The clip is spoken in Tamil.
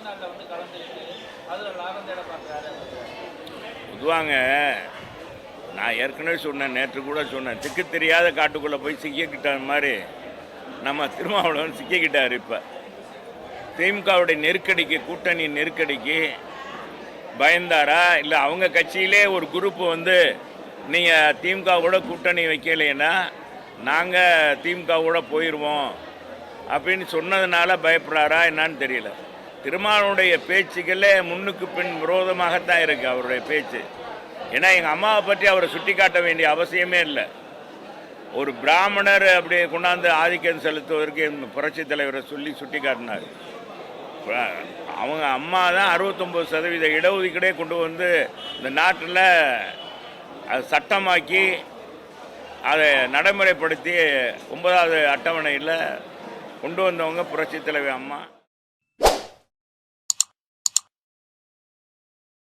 நாளில் வந்து கலந்துக்கிட்டு அதில் லாபம் தேட பார்க்குறாரு. பொதுவாங்க நான் ஏற்கனவே சொன்னேன், நேற்று கூட சொன்னேன், திக்கு தெரியாத காட்டுக்குள்ளே போய் சிக்கிக்கிட்ட மாதிரி நம்ம திருமாவளவன் சிக்கிக்கிட்டார். இப்போ திமுகவுடைய நெருக்கடிக்கு, கூட்டணி நெருக்கடிக்கு பயந்தாரா, இல்லை அவங்க கட்சியிலே ஒரு குரூப்பு வந்து நீங்கள் திமுக கூட கூட்டணி வைக்கலைன்னா நாங்கள் திமுக கூட போயிடுவோம் அப்படின்னு சொன்னதுனால பயப்படுறாரா என்னான்னு தெரியல. திருமாவளவனுடைய பேச்சுக்களே முன்னுக்கு பின் விரோதமாகத்தான் இருக்குது அவருடைய பேச்சு. ஏன்னா எங்கள் அம்மாவை பற்றி அவரை சுட்டி காட்ட வேண்டிய அவசியமே இல்லை. ஒரு பிராமணர் அப்படி கொண்டாந்து ஆதிக்கம் செலுத்துவதற்கு புரட்சி தலைவரை சொல்லி சுட்டி காட்டினார். அவங்க அம்மா தான் 69% இடஒதுக்கீடே கொண்டு வந்து இந்த நாட்டில் அதை சட்டமாக்கி அதை நடைமுறைப்படுத்தி 9வது அட்டவணையில் கொண்டு வந்தவங்க புரட்சி தலைவர் அம்மா.